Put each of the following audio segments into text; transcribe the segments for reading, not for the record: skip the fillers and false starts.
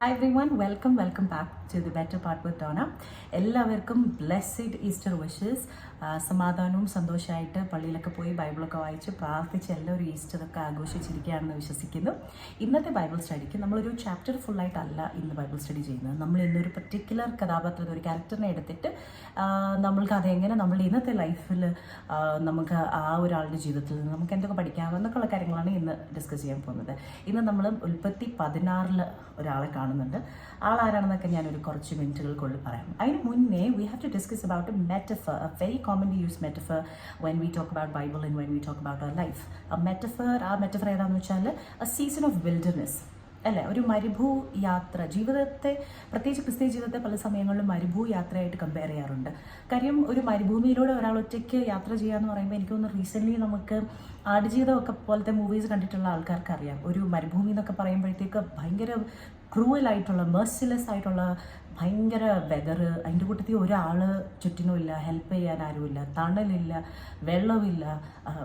Hi everyone, welcome back to the Better Part with Donna. എല്ലാവർക്കും blessed Easter wishes. സമാധാനവും സന്തോഷമായിട്ട് പള്ളിയിലൊക്കെ പോയി ബൈബിളൊക്കെ വായിച്ച് പ്രാർത്ഥിച്ച് എല്ലാവരും ഈസ്റ്ററൊക്കെ ആഘോഷിച്ചിരിക്കുകയാണെന്ന് വിശ്വസിക്കുന്നു. ഇന്നത്തെ ബൈബിൾ സ്റ്റഡിക്ക് നമ്മളൊരു ചാപ്റ്റർ ഫുള്ളായിട്ടല്ല ഇന്ന് ബൈബിൾ സ്റ്റഡി ചെയ്യുന്നത്. നമ്മൾ ഇന്നൊരു പർട്ടിക്കുലർ കഥാപാത്രത്തെ, ഒരു ക്യാരക്ടറിനെ എടുത്തിട്ട് നമ്മൾക്ക് അതെങ്ങനെ നമ്മൾ ഇന്നത്തെ ലൈഫിൽ നമുക്ക് ആ ഒരാളുടെ ജീവിതത്തിൽ നിന്ന് നമുക്ക് എന്തൊക്കെ പഠിക്കാമെന്നൊക്കെയുള്ള കാര്യങ്ങളാണ് ഇന്ന് ഡിസ്കസ് ചെയ്യാൻ പോകുന്നത്. ഇന്ന് നമ്മൾ ഉൽപ്പത്തി 16 ഒരാളെ കാണുന്നുണ്ട്. ആളാരാണെന്നൊക്കെ ഞാനൊരു കുറച്ച് മിനിറ്റുകൾക്കുള്ളിൽ പറയാം. അതിന് മുന്നേ we have to discuss about a metaphor, a very commonly use metaphor when we talk about Bible and when we talk about our life. ആ മെറ്റഫർ ഏതാണെന്ന് വെച്ചാൽ എ സീസൺ ഓഫ് വിൽഡർനെസ് അല്ലേ, ഒരു മരുഭൂ യാത്ര. ജീവിതത്തെ, പ്രത്യേകിച്ച് ക്രിസ്തീയ ജീവിതത്തെ പല സമയങ്ങളിലും മരുഭൂ യാത്രയായിട്ട് കമ്പയർ ചെയ്യാറുണ്ട്. കാര്യം ഒരു മരുഭൂമിയിലൂടെ ഒരാൾ ഒറ്റയ്ക്ക് യാത്ര ചെയ്യുക എന്ന് പറയുമ്പോൾ എനിക്ക് തോന്നുന്നു റീസെൻ്റ്ലി നമുക്ക് ആടുജീവിതമൊക്കെ പോലത്തെ മൂവീസ് കണ്ടിട്ടുള്ള ആൾക്കാർക്ക് അറിയാം. ഒരു മരുഭൂമി എന്നൊക്കെ പറയുമ്പോഴത്തേക്ക് ഭയങ്കര ക്രൂവലായിട്ടുള്ള, മെർസിലെസ് ആയിട്ടുള്ള ഭയങ്കര വെതർ, അതിൻ്റെ കൂട്ടത്തിൽ ഒരാൾ ചുറ്റിനുമില്ല, ഹെൽപ്പ് ചെയ്യാൻ ആരുമില്ല, തണലില്ല, വെള്ളമില്ല,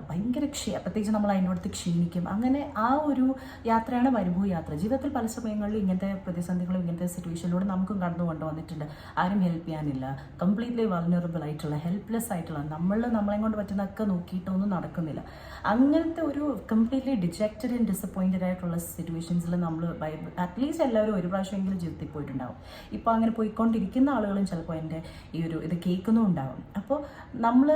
ഭയങ്കര പ്രത്യേകിച്ച് നമ്മൾ അതിനോടത്ത് ക്ഷീണിക്കും. അങ്ങനെ ആ ഒരു യാത്രയാണ് മരുഭൂ യാത്ര. ജീവിതത്തിൽ പല സമയങ്ങളിൽ ഇങ്ങനത്തെ പ്രതിസന്ധികളും ഇങ്ങനത്തെ സിറ്റുവേഷനിലൂടെ നമുക്കും കടന്നു കൊണ്ടുവന്നിട്ടുണ്ട്. ആരും ഹെൽപ്പ് ചെയ്യാനില്ല, കംപ്ലീറ്റ്ലി വൾനറബിൾ ആയിട്ടുള്ള, ഹെൽപ്ലെസ് ആയിട്ടുള്ള, നമ്മളെ കൊണ്ട് പറ്റുന്നതൊക്കെ നോക്കിയിട്ടൊന്നും നടക്കുന്നില്ല. അങ്ങനത്തെ ഒരു കംപ്ലീറ്റ്ലി ഡിജക്റ്റഡ് ആൻഡ് ഡിസപ്പോയിൻറ്റഡ് ആയിട്ടുള്ള സിറ്റുവേഷൻസിൽ നമ്മൾ അറ്റ്ലീസ്റ്റ് എല്ലാവരും ഒരു പ്രാവശ്യമെങ്കിലും ജീവിതത്തിൽ പോയിട്ടുണ്ടാവും. ഇപ്പോൾ അങ്ങനെ പോയിക്കൊണ്ടിരിക്കുന്ന ആളുകളും ചിലപ്പോൾ എൻ്റെ ഇത് കേൾക്കുന്നുണ്ടാവും. അപ്പോൾ നമ്മൾ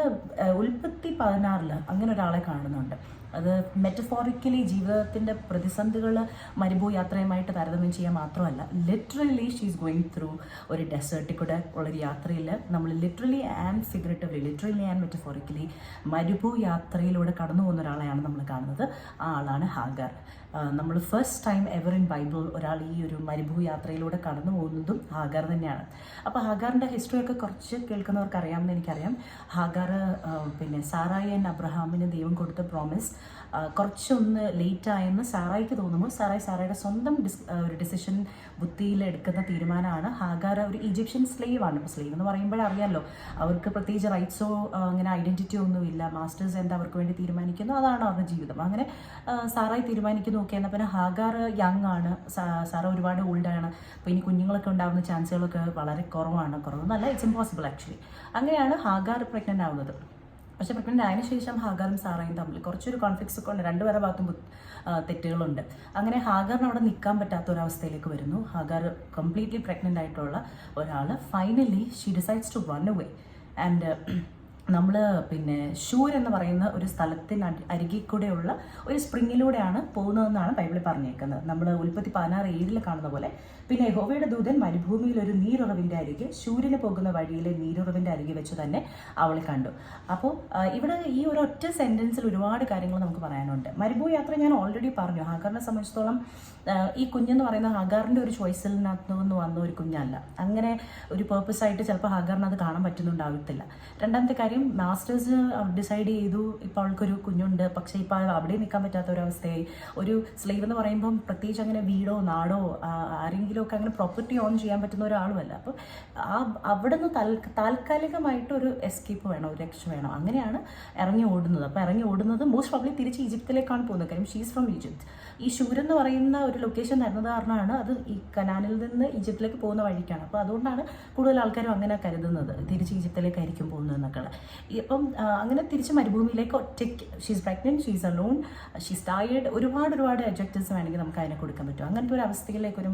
ഉൽപ്പത്തി 16 അങ്ങനെ ഒരാളെ കാണുന്നുണ്ട്. അത് മെറ്റഫോറിക്കലി ജീവിതത്തിൻ്റെ പ്രതിസന്ധികൾ മരുഭൂ യാത്രയുമായിട്ട് താരതമ്യം ചെയ്യാൻ മാത്രമല്ല, ലിറ്ററലി ഷീസ് ഗോയിങ് ത്രൂ ഒരു ഡെസേർട്ടിൽ കൂടെ ഉള്ളൊരു യാത്രയിൽ നമ്മൾ literally and figuratively, literally and metaphorically മരുഭൂ യാത്രയിലൂടെ കടന്നു പോകുന്ന ഒരാളെയാണ് നമ്മൾ കാണുന്നത്. ആ ആളാണ് ഹാഗാർ. നമ്മൾ first time ever in Bible ഒരാൾ ഈ ഒരു മരുഭൂ യാത്രയിലൂടെ കടന്നു പോകുന്നതും ഹാഗാർ തന്നെയാണ്. അപ്പോൾ ഹാഗാറിൻ്റെ ഹിസ്റ്ററിയൊക്കെ കുറച്ച് കേൾക്കുന്നവർക്ക് അറിയാമെന്ന് എനിക്കറിയാം. ഹാഗാർ പിന്നെ സാറായി ആൻഡ് അബ്രഹാമിന് ദൈവം കൊടുത്ത പ്രോമിസ് കുറച്ചൊന്ന് ലേറ്റായെന്ന് സാറായിക്ക് തോന്നുമ്പോൾ സാറയുടെ സ്വന്തം ഒരു ഡിസിഷൻ ബുദ്ധിയിൽ എടുക്കുന്ന തീരുമാനമാണ്. ഹാഗാർ ഒരു ഈജിപ്ഷ്യൻ സ്ലേവ് ആണ്. ഇപ്പോൾ സ്ലേവ് എന്ന് പറയുമ്പോഴറിയാമല്ലോ, അവർക്ക് പ്രത്യേകിച്ച് റൈറ്റ്സോ അങ്ങനെ ഐഡൻറ്റിറ്റിയോ ഒന്നുമില്ല. മാസ്റ്റേഴ്സ് എന്താ അവർക്ക് വേണ്ടി തീരുമാനിക്കുന്നു, അതാണ് അവരുടെ ജീവിതം. അങ്ങനെ സാറായി തീരുമാനിക്കുന്നു. ഓക്കെ, എന്നാൽ പിന്നെ ഹാഗാർ യങ് ആണ്, സാറ ഒരുപാട് ഓൾഡാണ്. അപ്പോൾ ഇനി കുഞ്ഞുങ്ങളൊക്കെ ഉണ്ടാകുന്ന ചാൻസുകളൊക്കെ വളരെ കുറവെന്നല്ല, ഇറ്റ്സ് ഇമ്പോസിബിൾ ആക്ച്വലി. അങ്ങനെയാണ് ഹാഗാർ പ്രഗ്നൻ്റ് ആവുന്നത്. പക്ഷേ പ്രഗ്നൻ്റ് ആയതിനു ശേഷം ഹാഗാറും സാറയും തമ്മിൽ കുറച്ചൊരു കോൺഫ്ലിക്ട്സ് ഒക്കെ ഉണ്ട്. രണ്ടുപേരുടെ ഭാഗത്തും തെറ്റുകളുണ്ട്. അങ്ങനെ ഹാഗാറിന് അവിടെ നിൽക്കാൻ പറ്റാത്ത ഒരവസ്ഥയിലേക്ക് വരുന്നു. ഹാഗാർ കംപ്ലീറ്റ്ലി പ്രഗ്നൻ്റ് ആയിട്ടുള്ള ഒരാൾ finally she decides to run away. And നമ്മൾ പിന്നെ ഷൂർ എന്ന് പറയുന്ന ഒരു സ്ഥലത്തിന് അരികിൽ കൂടെയുള്ള ഒരു സ്പ്രിങ്ങിലൂടെയാണ് പോകുന്നതെന്നാണ് ബൈബിളിൽ പറഞ്ഞേക്കുന്നത്. നമ്മൾ ഉൽപ്പത്തി 16:7 കാണുന്ന പോലെ, പിന്നെ യഹോവയുടെ ദൂതൻ മരുഭൂമിയിൽ ഒരു നീരുറവിൻ്റെ അരികെ, ശൂര്യന് പോകുന്ന വഴിയിലെ നീരുറവിൻ്റെ അരികെ വെച്ച് തന്നെ അവളെ കണ്ടു. അപ്പോൾ ഇവിടെ ഈ ഒരു ഒറ്റ സെൻറ്റൻസിൽ ഒരുപാട് കാര്യങ്ങൾ നമുക്ക് പറയാനുണ്ട്. മരുഭൂ യാത്ര ഞാൻ ഓൾറെഡി പറഞ്ഞു. ഹാഗാറിനെ സംബന്ധിച്ചിടത്തോളം ഈ കുഞ്ഞെന്ന് പറയുന്ന ഹാഗാറിൻ്റെ ഒരു ചോയ്സിനകത്ത് നിന്ന് വന്ന ഒരു കുഞ്ഞല്ല. അങ്ങനെ ഒരു പേർപ്പസായിട്ട് ചിലപ്പോൾ ഹാഗാറിന് അത് കാണാൻ പറ്റുന്നുണ്ടാവത്തില്ല. രണ്ടാമത്തെ കാര്യം, മാസ്റ്റേഴ്സ് ഡിസൈഡ് ചെയ്തു ഇപ്പോൾ അവൾക്കൊരു കുഞ്ഞുണ്ട്, പക്ഷേ ഇപ്പോൾ അവിടെ നിൽക്കാൻ പറ്റാത്ത ഒരവസ്ഥയായി. ഒരു സ്ലേവ് എന്ന് പറയുമ്പം പ്രത്യേകിച്ച് അങ്ങനെ വീടോ നാടോ ആരെങ്കിലും ഒക്കെ അങ്ങനെ പ്രോപ്പർട്ടി ഓൺ ചെയ്യാൻ പറ്റുന്ന ഒരാളുമല്ല. അപ്പോൾ അവിടെ നിന്ന് താൽക്കാലികമായിട്ടൊരു എസ്കേപ്പ് വേണം, ഒരു രക്ഷ വേണം. അങ്ങനെയാണ് ഇറങ്ങി ഓടുന്നത്. അപ്പോൾ ഇറങ്ങി ഓടുന്നത് മോസ്റ്റ് പ്രോബ്ലി തിരിച്ച് ഈജിപ്തിലേക്കാണ് പോകുന്നത്. കാര്യം ഷീസ് ഫ്രം ഈജിപ്ത്. ഈ ഷൂർ എന്ന് പറയുന്ന ഒരു ലൊക്കേഷൻ തരുന്നത് കാരണമാണ് അത് ഈ കനാനിൽ നിന്ന് ഈജിപ്തിലേക്ക് പോകുന്ന വഴിക്കാണ്. അപ്പോൾ അതുകൊണ്ടാണ് കൂടുതൽ ആൾക്കാരും അങ്ങനെ കരുതുന്നത്, തിരിച്ച് ഈജിപ്തിലേക്കായിരിക്കും പോകുന്നതെന്നൊക്കെ. ഇപ്പം അങ്ങനെ തിരിച്ച് മരുഭൂമിയിലേക്ക് ഒറ്റയ്ക്ക്, she's pregnant, she's alone, she's tired, ഒരുപാട് അഡ്ജക്റ്റീവ്സ് വേണമെങ്കിൽ നമുക്ക് അതിനെ കൊടുക്കാൻ പറ്റും. അങ്ങനത്തെ ഒരു അവസ്ഥയിലേക്ക്, ഒരു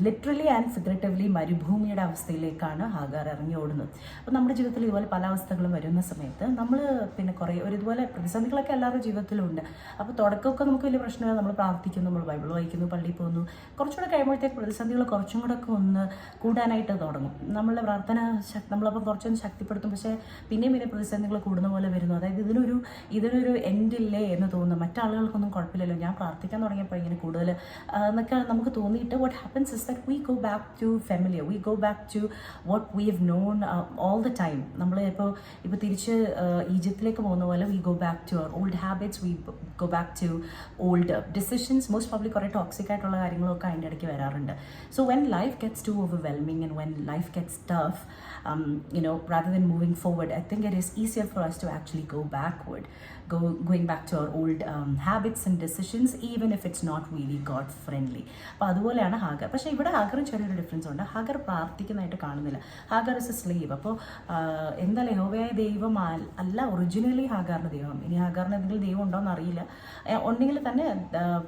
ലിറ്ററലി ആൻഡ് ഫിഗറേറ്റീവ്ലി മരുഭൂമിയുടെ അവസ്ഥയിലേക്കാണ് ഹാഗാർ ഇറങ്ങി ഓടുന്നത്. അപ്പോൾ നമ്മുടെ ജീവിതത്തിൽ ഇതുപോലെ പല അവസ്ഥകളും വരുന്ന സമയത്ത് നമ്മൾ പിന്നെ ഇതുപോലെ പ്രതിസന്ധികളൊക്കെ എല്ലാവരുടെ ജീവിതത്തിലും ഉണ്ട്. അപ്പോൾ തുടക്കമൊക്കെ നമുക്ക് വലിയ പ്രശ്നമില്ല, നമ്മൾ പ്രാർത്ഥിക്കുന്നു, നമ്മൾ ബൈബിൾ വായിക്കുന്നു, പള്ളിയിൽ പോകുന്നു. കുറച്ചുകൂടെ കഴിയുമ്പോഴത്തേക്ക് പ്രതിസന്ധികൾ കുറച്ചും കൂടെ ഒക്കെ ഒന്ന് കൂടാനായിട്ട് തുടങ്ങും. നമ്മളുടെ പ്രാർത്ഥന നമ്മളപ്പോൾ കുറച്ചൊന്ന് ശക്തിപ്പെടുത്തും. പക്ഷേ പിന്നെയും പ്രതിസന്ധികൾ കൂടുന്ന പോലെ വരുന്നു. അതായത് ഇതിനൊരു എൻഡില്ലേ എന്ന് തോന്നുന്നു. മറ്റാളുകൾക്കൊന്നും കുഴപ്പമില്ലല്ലോ, ഞാൻ പ്രാർത്ഥിക്കാൻ തുടങ്ങിയപ്പോൾ ഇങ്ങനെ കൂടുതൽ എന്നൊക്കെ നമുക്ക് തോന്നിയിട്ട് what happens is that we go back to familiar, we go back to what we have known all the time. നമ്മൾ ഇപ്പോൾ തിരിച്ച് ഈജിപ്തിലേക്ക് പോകുന്ന പോലെ we go back to our old habits, we go back to old decisions. most probably കുറേ toxic ആയിട്ടുള്ള കാര്യങ്ങളൊക്കെ അതിൻ്റെ ഇടയ്ക്ക് വരാറുണ്ട്. So when life gets too overwhelming and when life gets tough, rather than moving forward, I think it is easier for us to actually go backward. going back to our old habits and decisions, even if it's not really God friendly. അപ്പോൾ അതുപോലെയാണ് ഹാഗർ. പക്ഷേ ഇവിടെ ഹാഗറും ചെറിയൊരു difference ഉണ്ട്. ഹാഗർ പ്രാർത്ഥിക്കുന്നതായിട്ട് കാണുന്നില്ല. Hagar is A slave. അപ്പോൾ എന്താ യഹോവയായ ദൈവം അല്ല ഒറിജിനലി ഹാഗറിൻ്റെ ദൈവം. ഇനി ഹാഗറിന് എന്തെങ്കിലും ദൈവം ഉണ്ടോ എന്ന് അറിയില്ല, ഉണ്ടെങ്കിൽ തന്നെ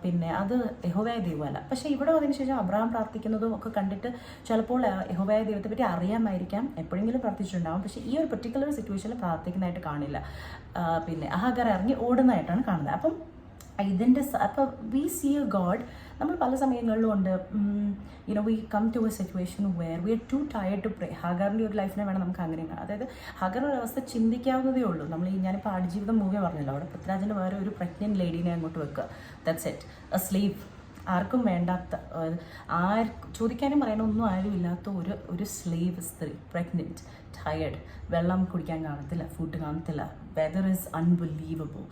പിന്നെ അത് യഹോവയായ ദൈവമല്ല. പക്ഷേ ഇവിടെ വന്നതിന് ശേഷം അബ്രഹാം പ്രാർത്ഥിക്കുന്നതും ഒക്കെ കണ്ടിട്ട് ചിലപ്പോൾ യഹോവയായ ദൈവത്തെ പറ്റി അറിയാമായിരിക്കാം, എപ്പോഴെങ്കിലും പ്രാർത്ഥിച്ചിട്ടുണ്ടാകും. പക്ഷേ ഈ ഒരു പെർട്ടിക്കുലർ സിറ്റുവേഷനിൽ പ്രാർത്ഥിക്കുന്നതായിട്ട് കാണില്ല. പിന്നെ ഹാഗർ ഇറങ്ങി ഓടുന്നതായിട്ടാണ് കാണുന്നത്. അപ്പം ഇതിൻ്റെ അപ്പോൾ വി സീ എ ഗോഡ്. നമ്മൾ പല സമയങ്ങളിലും ഉണ്ട്, we come to a situation where we are too tired to pray. ഹാഗറിൻ്റെ ഒരു ലൈഫിനെ വേണം നമുക്ക് അങ്ങനെ കാണാം. അതായത് ഹാഗറിൻ്റെ ഒരു അവസ്ഥ ചിന്തിക്കാവുന്നതേ ഉള്ളൂ. നമ്മൾ ഞാനിപ്പോൾ ആടുജീവിതം മൂവി പറഞ്ഞല്ലോ, അവിടെ പൃഥ്വിരാജിൻ്റെ വേറെ ഒരു പ്രഗ്നൻറ്റ് ലേഡീനെ അങ്ങോട്ട് വെക്കുക. That's it. A slave. ആർക്കും വേണ്ടാത്ത, ചോദിക്കാനും പറയാനൊന്നും ആരും ഇല്ലാത്ത ഒരു സ്ലേവ് സ്ത്രീ, പ്രഗ്നൻറ്റ്, ടയേർഡ്, വെള്ളം കുടിക്കാൻ കാണത്തില്ല, ഫുഡ് കാണത്തില്ല, വെദർ ഈസ് അൺബിലീവബിൾ.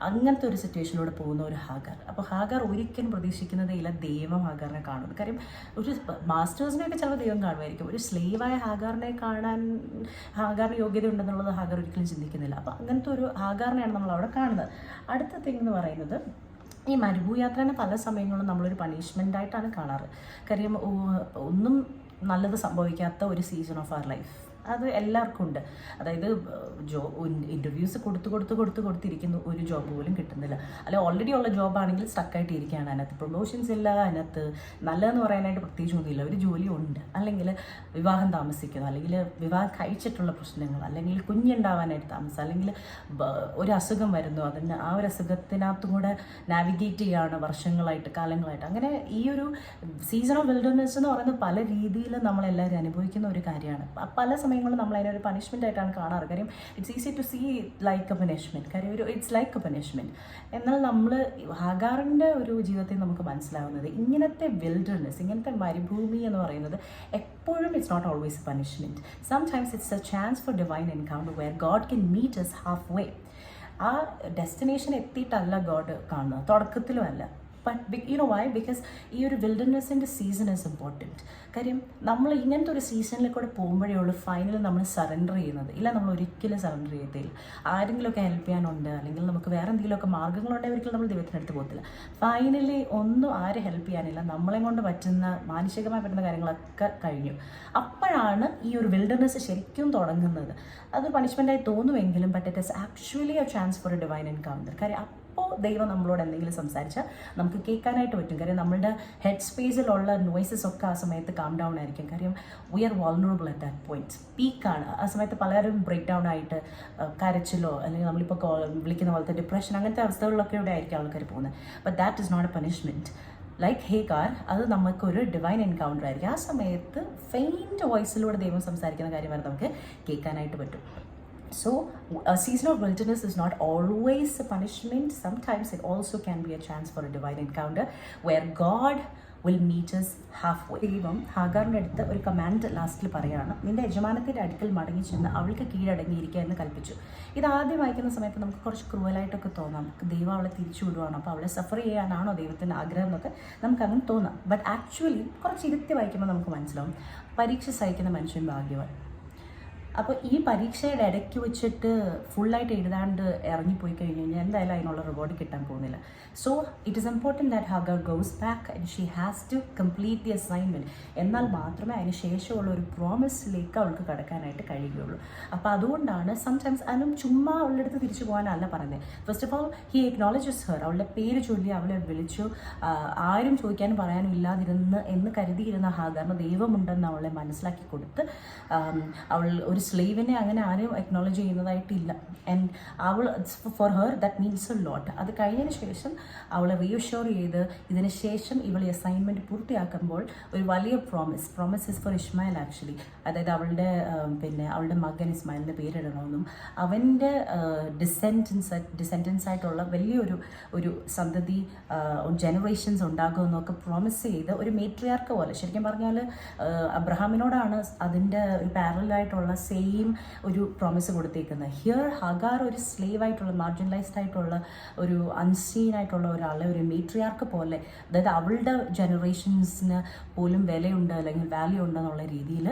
അങ്ങനത്തെ ഒരു സിറ്റുവേഷനിലൂടെ പോകുന്ന ഒരു ഹാഗർ. അപ്പോൾ ഹാഗർ ഒരിക്കലും പ്രതീക്ഷിക്കുന്നതേയില്ല ദൈവം ഹാഗറിനെ കാണുന്നു. കാര്യം ഒരു മാസ്റ്റേഴ്സിനെയൊക്കെ ചിലപ്പോൾ ദൈവം കാണുമായിരിക്കും, ഒരു സ്ലേവായ ഹാഗറിനെ കാണാൻ ഹാഗറിന് യോഗ്യത ഉണ്ടെന്നുള്ളത് ഹാഗർ ഒരിക്കലും ചിന്തിക്കുന്നില്ല. അപ്പോൾ അങ്ങനത്തെ ഒരു ഹാഗറിനെയാണ് നമ്മൾ അവിടെ കാണുന്നത്. അടുത്ത തിങ് എന്ന് പറയുന്നത്, ഈ മരുഭൂയാത്രേനെ പല സമയങ്ങളും നമ്മളൊരു പണിഷ്മെൻ്റായിട്ടാണ് കാണാറ്. കാര്യം ഒന്നും നല്ലത് സംഭവിക്കാത്ത ഒരു സീസൺ ഓഫ് അവർ ലൈഫ് അത് എല്ലാവർക്കും ഉണ്ട്. അതായത് ഇൻ്റർവ്യൂസ് കൊടുത്തിരിക്കുന്നു, ഒരു ജോബ് പോലും കിട്ടുന്നില്ല. അല്ലെ ഓൾറെഡി ഉള്ള ജോബാണെങ്കിൽ സ്റ്റക്കായിട്ട് ഇരിക്കുകയാണ്, അതിനകത്ത് പ്രൊമോഷൻസ് ഇല്ല, അതിനകത്ത് നല്ലതെന്ന് പറയാനായിട്ട് പ്രത്യേകിച്ച് ഒന്നുമില്ല, ഒരു ജോലി ഉണ്ട്, അല്ലെങ്കിൽ വിവാഹം താമസിക്കുന്നു, അല്ലെങ്കിൽ വിവാഹം കഴിച്ചിട്ടുള്ള പ്രശ്നങ്ങൾ, അല്ലെങ്കിൽ കുഞ്ഞുണ്ടാവാനായിട്ട് താമസം, അല്ലെങ്കിൽ ഒരു അസുഖം വരുന്നു, അതിന് ആ ഒരു അസുഖത്തിനകത്തും കൂടെ നാവിഗേറ്റ് ചെയ്യുകയാണ് വർഷങ്ങളായിട്ട്, കാലങ്ങളായിട്ട്. അങ്ങനെ ഈ ഒരു സീസൺ ഓഫ് വിൽഡർനെസ് എന്ന് പറയുന്നത് പല രീതിയിൽ നമ്മളെല്ലാവരും അനുഭവിക്കുന്ന ഒരു കാര്യമാണ്. പല സമയങ്ങളിൽ നമ്മൾ അതിനൊരു പണിഷ്മെൻ്റ് ആയിട്ടാണ് കാണാറ്. കാര്യം it's easy to see like a punishment. കാര്യം ഇറ്റ്സ് ലൈക്ക് എ പനിഷ്മെൻറ്റ്. എന്നാൽ നമ്മൾ ഹാഗാറിൻ്റെ ഒരു ജീവിതത്തിൽ നമുക്ക് മനസ്സിലാവുന്നത് ഇങ്ങനത്തെ വിൽഡർനെസ്, ഇങ്ങനത്തെ മരുഭൂമി എന്ന് പറയുന്നത് എപ്പോഴും it's not always a punishment. Sometimes it's a chance for divine encounter where God can meet us halfway. ആ ഡെസ്റ്റിനേഷൻ എത്തിയിട്ടല്ല ഗോഡ് കാണുന്നത്, തുടക്കത്തിലും അല്ല. But why? ബിക്കോസ് ഈ ഒരു വിൽഡർനെസ്സിൻ്റെ സീസൺ ഈസ് ഇമ്പോർട്ടൻറ്റ്. കാര്യം നമ്മൾ ഇങ്ങനത്തെ ഒരു സീസണിൽ കൂടെ പോകുമ്പോഴേ ഉള്ളൂ ഫൈനലി നമ്മൾ സറണ്ടർ ചെയ്യുന്നത്. ഇല്ല, നമ്മൾ ഒരിക്കലും സറണ്ടർ ചെയ്യത്തില്ല. ആരെങ്കിലുമൊക്കെ ഹെൽപ്പ് ചെയ്യാനുണ്ട്, അല്ലെങ്കിൽ നമുക്ക് വേറെ എന്തെങ്കിലുമൊക്കെ മാർഗ്ഗങ്ങളുണ്ടെങ്കിൽ ഒരിക്കലും നമ്മൾ ദൈവത്തിനടുത്ത് പോകത്തില്ല. ഫൈനലി ഒന്നും ആരും ഹെൽപ്പ് ചെയ്യാനില്ല, നമ്മളെ കൊണ്ട് പറ്റുന്ന മാനുഷികമായി പറ്റുന്ന കാര്യങ്ങളൊക്കെ കഴിഞ്ഞു. അപ്പോഴാണ് ഈ ഒരു വിൽഡർനെസ് ശരിക്കും തുടങ്ങുന്നത്. അത് പണിഷ്മെൻ്റായി തോന്നുമെങ്കിലും but it is actually A chance four A divine encounter. കാര്യം അപ്പോൾ ദൈവം നമ്മളോട് എന്തെങ്കിലും സംസാരിച്ചാൽ നമുക്ക് കേൾക്കാനായിട്ട് പറ്റും. കാര്യം നമ്മളുടെ ഹെഡ് സ്പേസിലുള്ള നോയ്സസ് ഒക്കെ ആ സമയത്ത് കാം ഡൗൺ ആയിരിക്കും. കാര്യം we are vulnerable at that point. പീക്കാണ് ആ സമയത്ത്. പലരും ബ്രേക്ക് ഡൗൺ ആയിട്ട് കരച്ചിലോ അല്ലെങ്കിൽ നമ്മളിപ്പോൾ വിളിക്കുന്ന പോലത്തെ ഡിപ്രഷൻ, അങ്ങനത്തെ അവസ്ഥകളിലൊക്കെ ഇവിടെ ആയിരിക്കും ആൾക്കാർ പോകുന്നത്. But that is not a punishment. Like Hagar, അത് നമുക്കൊരു ഡിവൈൻ എൻകൗണ്ടർ ആയിരിക്കും. ആ സമയത്ത് ഫെയിൻറ്റ് വോയിസിലൂടെ ദൈവം സംസാരിക്കുന്ന കാര്യം വരെ നമുക്ക് കേൾക്കാനായിട്ട് പറ്റും. So a season of wilderness is not always a punishment. Sometimes it also can be a chance for a divine encounter where God will meet us halfway. ദൈവം ഹാഗാറിൻ്റെ അടുത്ത് ഒരു കമാൻഡ് ലാസ്റ്റിൽ പറയുകയാണ്, നിന്റെ യജമാനത്തിൻ്റെ അടുക്കൽ മടങ്ങി ചെന്ന് അവൾക്ക് കീഴടങ്ങിയിരിക്കുക എന്ന് കൽപ്പിച്ചു. ഇത് ആദ്യം വായിക്കുന്ന സമയത്ത് നമുക്ക് കുറച്ച് ക്രൂവലായിട്ടൊക്കെ തോന്നാം. ദൈവം അവളെ തിരിച്ചു വിടുവാണ്, അപ്പോൾ അവളെ സഫർ ചെയ്യാനാണോ ദൈവത്തിൻ്റെ ആഗ്രഹം എന്നൊക്കെ നമുക്ക് അങ്ങനെ തോന്നാം. ബട്ട് ആക്ച്വലി കുറച്ച് ഇരുത്തി വായിക്കുമ്പോൾ നമുക്ക് മനസ്സിലാവും, പരീക്ഷ സഹിക്കുന്ന മനുഷ്യൻ ഭാഗ്യവാൻ. അപ്പോൾ ഈ പരീക്ഷയുടെ ഇടയ്ക്ക് വെച്ചിട്ട് ഫുള്ളായിട്ട് എഴുതാണ്ട് ഇറങ്ങിപ്പോയി കഴിഞ്ഞ് കഴിഞ്ഞാൽ എന്തായാലും അതിനുള്ള റിവാർഡ് കിട്ടാൻ പോകുന്നില്ല. So it is important that Hagar goes back and she has to complete the assignment. എന്നാൽ മാത്രമേ അതിന് ശേഷമുള്ള ഒരു പ്രോമിസിലേക്ക് അവൾക്ക് കടക്കാനായിട്ട് കഴിയുകയുള്ളൂ. അപ്പോൾ അതുകൊണ്ടാണ് സംടൈംസ് അതിനും ചുമ്മാ അവളുടെ അടുത്ത് തിരിച്ചു പോകാനല്ല പറയുന്നത്. First of all he acknowledges her. അവളുടെ പേര് ചൊല്ലി അവളെ വിളിച്ചു. ആരും ചോദിക്കാനും പറയാനും ഇല്ലാതിരുന്ന് എന്ന് കരുതിയിരുന്ന ഹാഗറിന് ദൈവമുണ്ടെന്ന് അവളെ മനസ്സിലാക്കി കൊടുത്ത്, അവൾ ഒരു സ്ലേവിനെ അങ്ങനെ ആരും അക്നോളജ് ചെയ്യുന്നതായിട്ടില്ല. ആൻഡ് അവൾ for her that means a lot. അത് കഴിഞ്ഞതിന് ശേഷം അവളെ റീഅഷ്യൂർ ചെയ്ത് ഇതിന് ശേഷം ഇവൾ ഈ അസൈൻമെൻറ്റ് പൂർത്തിയാക്കുമ്പോൾ ഒരു വലിയ promise is for Ishmael actually. അതായത് അവളുടെ മകൻ ഇസ്മായിലിൻ്റെ പേരിടണമെന്നും അവൻ്റെ ഡിസെൻഡൻസ് ആയിട്ടുള്ള വലിയൊരു സന്തതി ജനറേഷൻസ് ഉണ്ടാകുമെന്നൊക്കെ പ്രോമിസ് ചെയ്ത് ഒരു മേട്രിയാർക്ക് പോലെ, ശരിക്കും പറഞ്ഞാൽ അബ്രഹാമിനോടാണ് അതിൻ്റെ ഒരു പാരലായിട്ടുള്ള സെയിം ഒരു പ്രോമിസ് കൊടുത്തേക്കുന്നത്. ഹിയർ ഹഗാർ ഒരു സ്ലേവ് ആയിട്ടുള്ള, മാർജിനലൈസ്ഡ് ആയിട്ടുള്ള, ഒരു അൺസീൻ ആയിട്ടുള്ള ഒരാളെ ഒരു മേട്രിയാർക്ക് പോലെ, അതായത് അവളുടെ ജനറേഷൻസിന് പോലും വിലയുണ്ട് അല്ലെങ്കിൽ വാല്യൂ ഉണ്ടെന്നുള്ള രീതിയിൽ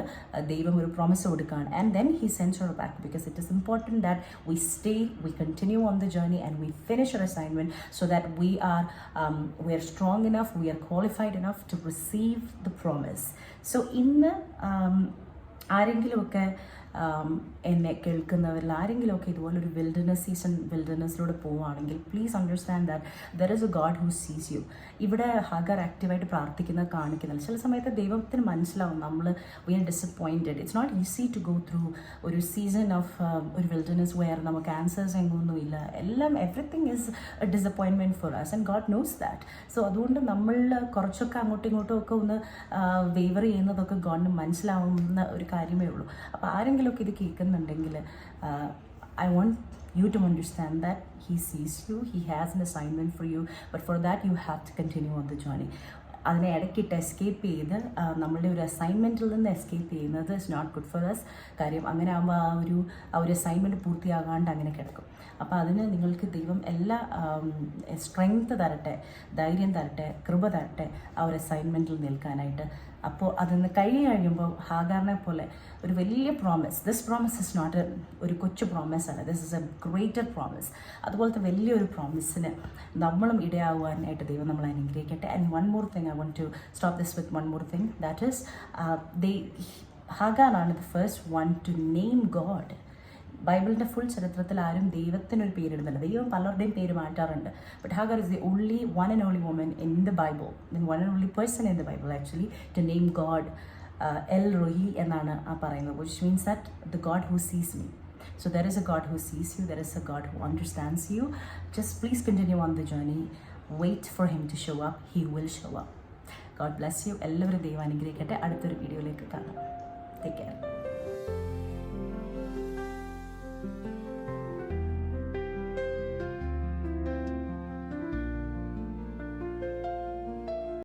ദൈവം ഒരു പ്രോമിസ് കൊടുക്കുകയാണ്. And then he sends her back because it is important that we stay, we continue on the journey and we finish our assignment so that we are strong enough, we are qualified enough to receive the promise. So ഇന്ന് ആരെങ്കിലുമൊക്കെ എന്നെ കേൾക്കുന്നവരിൽ ആരെങ്കിലുമൊക്കെ ഇതുപോലൊരു വിൽഡർനെസ്സിലൂടെ പോവുകയാണെങ്കിൽ please understand that there is a God who sees you. ഇവിടെ Hagar ആക്റ്റീവായിട്ട് പ്രാർത്ഥിക്കുന്നത് കാണിക്കുന്നില്ല. ചില സമയത്ത് ദൈവത്തിന് മനസ്സിലാവും നമ്മൾ we are disappointed. It's not easy to go through ഒരു സീസൺ ഓഫ് ഒരു വിൽഡർനെസ് വെയർ നമുക്ക് ആൻസേഴ്സ് എങ്ങൊന്നുമില്ല, everything is a disappointment for us and God knows that. So അതുകൊണ്ട് നമ്മൾ കുറച്ചൊക്കെ അങ്ങോട്ടും ഇങ്ങോട്ടും ഒക്കെ ഒന്ന് വേവർ ചെയ്യുന്നതൊക്കെ ഗോഡിന് മനസ്സിലാവുന്ന ഒരു കാര്യമേ ഉള്ളൂ. അപ്പോൾ ആരെങ്കിലുമൊക്കെ ഇത് കേൾക്കുന്നുണ്ടെങ്കിൽ I want you to understand that he sees you, he has an assignment for you, but for that you have to continue on the journey. അതിനെ ഇടയ്ക്കിട്ട് എസ്കേപ്പ് ചെയ്ത് നമ്മളുടെ ഒരു അസൈൻമെൻറ്റിൽ നിന്ന് എസ്കേപ്പ് ചെയ്യുന്നത് is not good for us. കാര്യം അങ്ങനെ ആകുമ്പോൾ ആ ഒരു അസൈൻമെൻറ്റ് പൂർത്തിയാകാണ്ട് അങ്ങനെ കിടക്കും. അപ്പോൾ അതിന് നിങ്ങൾക്ക് ദൈവം എല്ലാ സ്ട്രെങ്ത് തരട്ടെ, ധൈര്യം തരട്ടെ, കൃപ തരട്ടെ ആ ഒരു അസൈൻമെൻറ്റിൽ നിൽക്കാനായിട്ട്. അപ്പോൾ അതിന് കഴിയുമ്പോൾ ഹാഗാറിനെ പോലെ ഒരു വലിയ promise, this promise is not ഒരു കൊച്ചു പ്രോമിസ് അല്ല, this is a greater promise. അതുപോലത്തെ വലിയൊരു പ്രോമിസിന് നമ്മളും ഇടയാകുവാനായിട്ട് ദൈവം നമ്മളെ അനുഗ്രഹിക്കട്ടെ. And one more thing, I want to stop this with one more thing, that is ഹാഗാറാണ് the first one to name God. ബൈബിളിൻ്റെ ഫുൾ ചരിത്രത്തിൽ ആരും ദൈവത്തിനൊരു പേരിടുന്നില്ല. ദൈവം പലരുടെയും പേര് മാറ്റാറുണ്ട്. But Hagar is the only one and only woman in the Bible, one and only person in the Bible actually to name God. El Roi എന്നാണ് പറയുന്നത്, which means that the God who sees me. So there is a God who sees you, there is a God who understands you. Just please continue on the journey, wait for him to show up, he will show up. God bless you. എല്ലാവരും ദൈവം അനുഗ്രഹിക്കട്ടെ. അടുത്തൊരു വീഡിയോയിലേക്ക് കാണാം. Take care.